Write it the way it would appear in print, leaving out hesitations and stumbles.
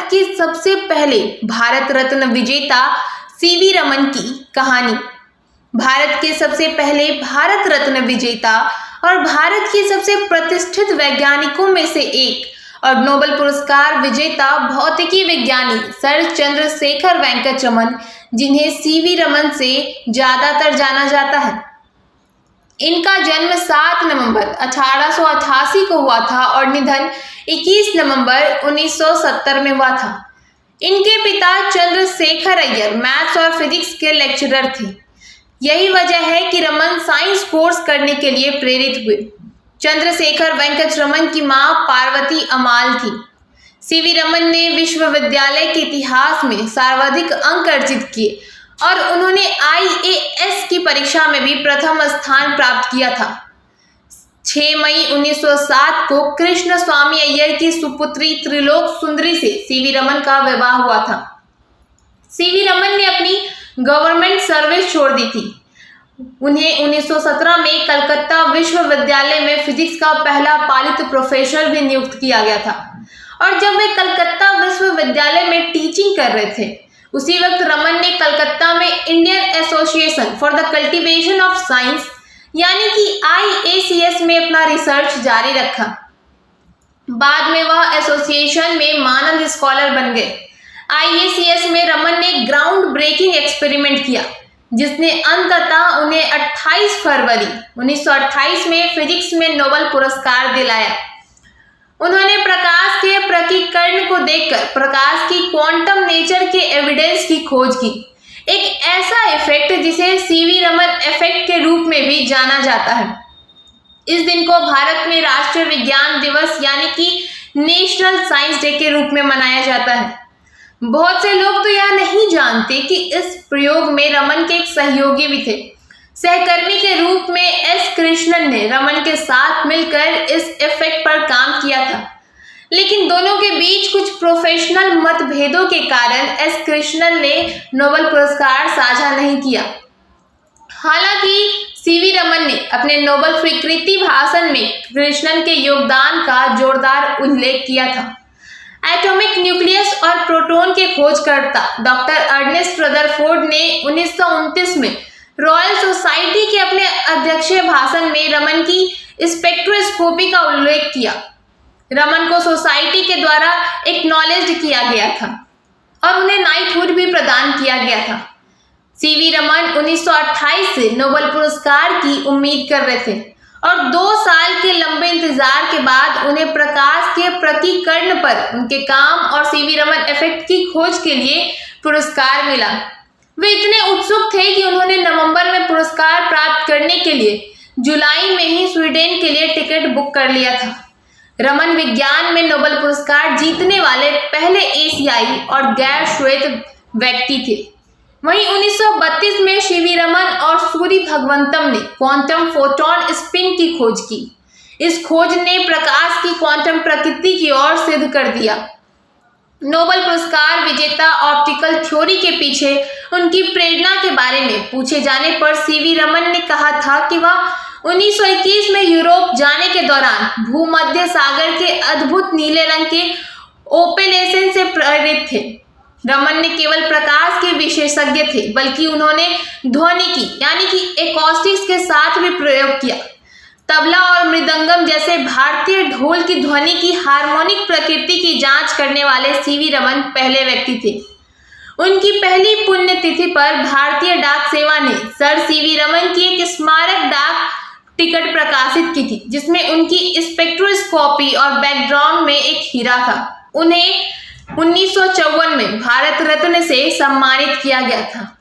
के सबसे पहले भारत रत्न विजेता सीवी रमन की कहानी। भारत के सबसे पहले भारत रत्न विजेता और भारत के सबसे प्रतिष्ठित वैज्ञानिकों में से एक और नोबेल पुरस्कार विजेता भौतिकी विज्ञानी सर चंद्रशेखर वेंकट रमन, जिन्हें सीवी रमन से ज्यादातर जाना जाता है। इनका जन्म 7 नवंबर 1888 को हुआ था और निधन 21 नवंबर 1970 में हुआ था। इनके पिता चंद्रशेखर अय्यर मैथ्स और फिजिक्स के लेक्चरर थे। यही वजह है कि रमन साइंस कोर्स करने के लिए प्रेरित हुए। चंद्रशेखर वेंकट रमन की मां पार्वती अमाल थी। सीवी रमन ने विश्वविद्यालय के इतिहास में सर्वाधिक अंक अर्जित किए और उन्होंने IAS की परीक्षा में भी प्रथम स्थान प्राप्त किया था। 6 मई 1907 को कृष्ण स्वामी अय्यर की सुपुत्री त्रिलोक सुंदरी से सीवी रमन का विवाह हुआ था। सीवी रमन ने अपनी गवर्नमेंट सर्विस छोड़ दी थी। उन्हें 1917 में कलकत्ता विश्वविद्यालय में फिजिक्स का पहला पालित प्रोफेसर भी नियुक्त किया गया था और जब वे कलकत्ता विश्वविद्यालय में टीचिंग कर रहे थे, उसी वक्त रमन ने कलकत्ता में Indian association for the cultivation of science यानी कि IACS में अपना रिसर्च जारी रखा। बाद में वह एसोसिएशन में मानद स्कॉलर बन गए। IACS में रमन ने ग्राउंड ब्रेकिंग एक्सपेरिमेंट किया, जिसने अंततः उन्हें 28 फरवरी 1928 में फिजिक्स में नोबेल पुरस्कार दिलाया। उन्होंने प्रकाश के प्रकीकरण को देखकर प्रकाश की क्वांटम नेचर के एविडेंस की खोज की, एक ऐसा इफेक्ट जिसे सीवी रमन इफेक्ट के रूप में भी जाना जाता है। इस दिन को भारत में राष्ट्रीय विज्ञान दिवस यानी कि नेशनल साइंस डे के रूप में मनाया जाता है। बहुत से लोग तो यह नहीं जानते कि इस प्रयोग में रमन के एक सहयोगी भी थे। सहकर्मी के रूप में S कृष्णन ने रमन के साथ मिलकर इस इफेक्ट पर काम किया था, लेकिन दोनों के बीच कुछ प्रोफेशनल मतभेदों के कारण S कृष्णन ने नोबेल पुरस्कार साझा नहीं किया। हालांकि सीवी रमन ने अपने नोबेल स्वीकृति भाषण में कृष्णन के योगदान का जोरदार उल्लेख किया था। एटॉमिक न्यूक्लियस और प्रोटॉन के खोजकर्ता डॉक्टर अर्नेस्ट रदरफोर्ड ने 1929 में रॉयल सोसाइटी के अपने अध्यक्षीय भाषण में रमन की स्पेक्ट्रोस्कोपी का उल्लेख किया। रमन को सोसाइटी के द्वारा एक्नॉलेज्ड किया गया था और उन्हें नाइटहुड भी प्रदान किया गया था। सीवी रमन 1928 से नोबेल पुरस्कार की उम्मीद कर रहे थे और 2 साल के लंबे इंतजार के बाद उन्हें प्रकाश के प्रकीकरण पर उनके काम और सीवी रमन इफेक्ट की खोज के लिए पुरस्कार मिला। वे इतने उत्सुक थे कि उन्होंने नवंबर में पुरस्कार प्राप्त करने के लिए जुलाई में ही स्वीडन के लिए टिकट बुक कर लिया था। रमन विज्ञान में नोबेल पुरस्कार जीतने वाले पहले एशियाई और गैर श्वेत व्यक्ति थे। वहीं 1932 में सीवी रमन और सूर्य भगवंतम ने क्वांटम फोटॉन स्पिन की खोज की। इस खोज ने प्रकाश की क्वांटम प्रकृति की ओर सिद्ध कर दिया। नोबेल पुरस्कार विजेता ऑप्टिकल थ्योरी के पीछे उनकी प्रेरणा के बारे में पूछे जाने पर सीवी रमन ने कहा था कि वह 1921 में यूरोप जाने के दौरान भूमध्य सागर के अद्भुत नीले रंग के ओपेलेशन से प्रेरित थे। रमन ने केवल प्रकाश के विशेषज्ञ थे, बल्कि उन्होंने ध्वनिकी यानी कि एकॉस्टिक्स के साथ भी प्रयोग किया। तबला और मृदंगम जैसे भारतीय ढोल की ध्वनि की हार्मोनिक प्रकृति की जांच करने वाले सीवी रमन पहले व्यक्ति थे। उनकी पहली पुण्यतिथि पर भारतीय डाक सेवा ने सर सीवी रमन की एक स्मारक डाक टिकट प्रकाशित की थी, जिसमें उनकी स्पेक्ट्रोस्कोपी और बैकग्राउंड में एक हीरा था। उन्हें 1954 में भारत रत्न से सम्मानित किया गया था।